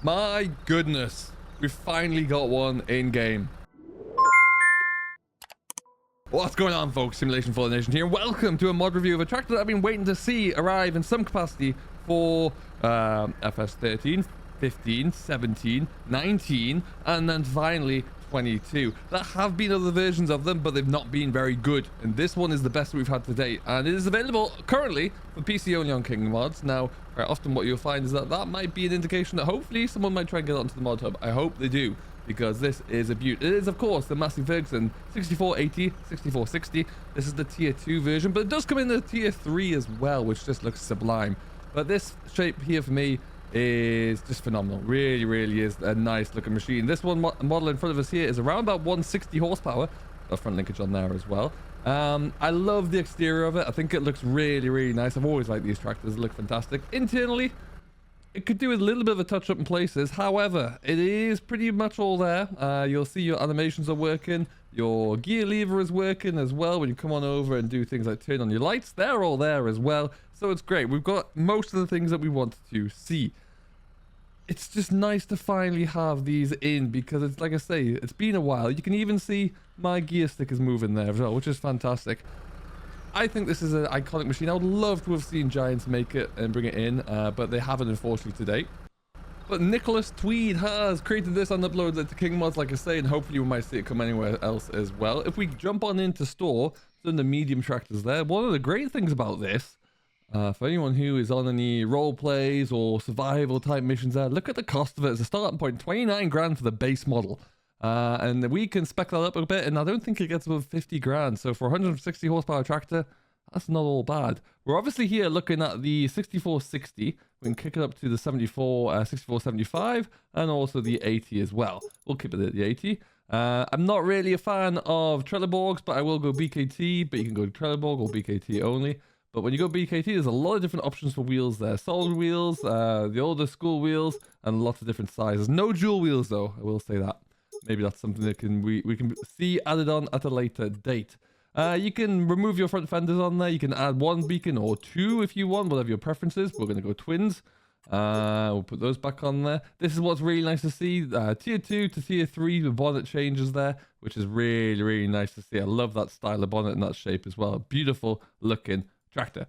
My goodness, we finally got one in game. What's going on, folks? Simulation for the Nation here. Welcome to a mod review of a tractor that I've been waiting to see arrive in some capacity for FS13, 15, 17, 19, and then finally 22. There have been other versions of them, but they've not been very good. And this one is the best we've had to date. And it is available currently for PC only on King Mods. Now, very often what you'll find is that that might be an indication that hopefully someone might try and get onto the mod hub. I hope they do, because this is a beaut. It is, of course, the Massey Ferguson 6480, 6460. This is the tier 2 version, but it does come in the tier 3 as well, which just looks sublime. But this shape here for me is just phenomenal. Really is a nice looking machine. This one model in front of us here is around about 160 horsepower. Got front linkage on there as well. I love the exterior of it. I think it looks really nice. I've always liked these tractors. They look fantastic. Internally, it could do with a little bit of a touch up in places. However, it is pretty much all there. You'll see your animations are working. Your gear lever is working as well. When you come on over and do things like turn on your lights, they're all there as well. So it's great. We've got most of the things that we want to see. It's just nice to finally have these in, because it's like I say, it's been a while. You can even see my gear stickers moving there as well, which is fantastic. I think this is an iconic machine. I would love to have seen Giants make it and bring it in, but they haven't, unfortunately, to date. But Nicholas Tweed has created this and uploaded it to King Mods, like I say, and hopefully we might see it come anywhere else as well. If we jump on into store, so in the medium tractors there, one of the great things about this, for anyone who is on any role plays or survival type missions there, look at the cost of it as a starting point. 29 grand for the base model. And we can spec that up a bit, and I don't think it gets above 50 grand. So for 160 horsepower tractor, that's not all bad. We're obviously here looking at the 6460. We can kick it up to the 6475 and also the 80 as well. We'll keep it at the 80. I'm not really a fan of Trelleborgs, but I will go BKT, but you can go Trelleborg or BKT only. But when you go BKT, there's a lot of different options for wheels there. Solid wheels, the older school wheels, and lots of different sizes. No dual wheels though, I will say that. Maybe that's something that we can see added on at a later date. You can remove your front fenders on there. You can add one beacon or two if you want, whatever your preference is. We're going to go twins. We'll put those back on there. This is what's really nice to see. Tier 2 to tier 3, the bonnet changes there, which is really nice to see. I love that style of bonnet and that shape as well. Beautiful looking tractor.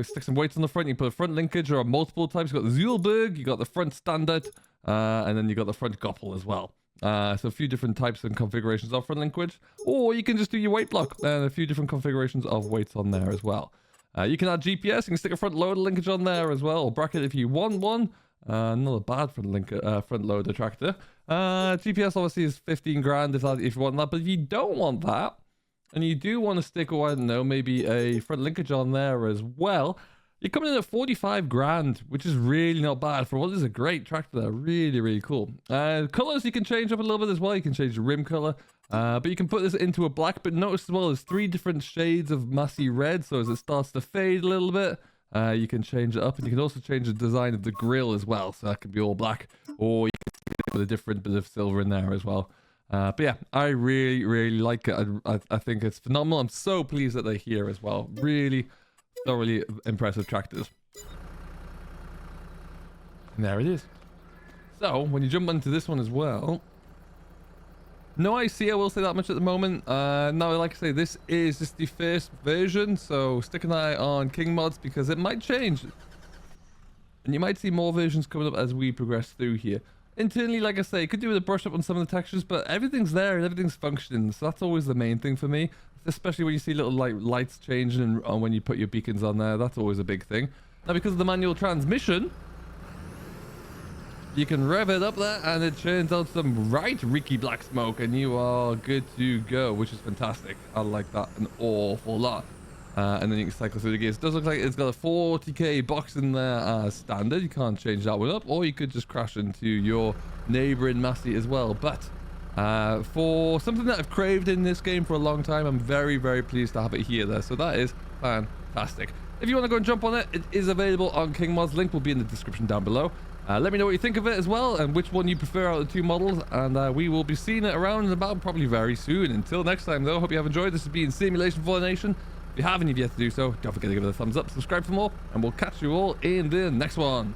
Stick some weights on the front. You can put a front linkage or multiple types. You've got the Zuelberg, you got the front standard, and then you got the front Goppel as well. So a few different types and configurations of front linkage, or you can just do your weight block and a few different configurations of weights on there as well. You can add GPS. You can stick a front loader linkage on there as well, or bracket if you want one. Not a bad front loader tractor. GPS obviously is 15 grand if you want that, but if you don't want that, and you do want to stick, or I don't know, maybe a front linkage on there as well, you're coming in at 45 grand, which is really not bad for what is a great tractor there. Really cool. Colors you can change up a little bit as well. You can change the rim color, but you can put this into a black. But notice as well, there's 3 different shades of Massey red. So as it starts to fade a little bit, you can change it up, and you can also change the design of the grille as well. So that could be all black, or you can see it with a different bit of silver in there as well. But yeah, I really like it. I think it's phenomenal. I'm so pleased that they're here as well. Really thoroughly impressive tractors. And there it is. So when you jump into this one as well, no IC, I will say that much at the moment. Now, like I say, this is just the first version, so stick an eye on King Mods, because it might change, and you might see more versions coming up as we progress through here. Internally, like I say, you could do with a brush up on some of the textures, but everything's there and everything's functioning, so that's always the main thing for me. Especially when you see little lights changing and when you put your beacons on there, that's always a big thing. Now, because of the manual transmission, you can rev it up there and it churns out some right Ricky Black smoke, and you are good to go, which is fantastic. I like that an awful lot. And then you can cycle through the gears. It does look like it's got a 40k box in there as standard. You can't change that one up, or you could just crash into your neighboring Massey as well. But for something that I've craved in this game for a long time, I'm very pleased to have it here there. So that is fantastic. If you want to go and jump on it, it is available on King Mods. Link will be in the description down below. Let me know what you think of it as well, and which one you prefer out of the 2 models, and we will be seeing it around and about probably very soon. Until next time though, hope you have enjoyed. This has been Simulation for the Nation. If you haven't yet to do so, don't forget to give it a thumbs up, subscribe for more, and we'll catch you all in the next one.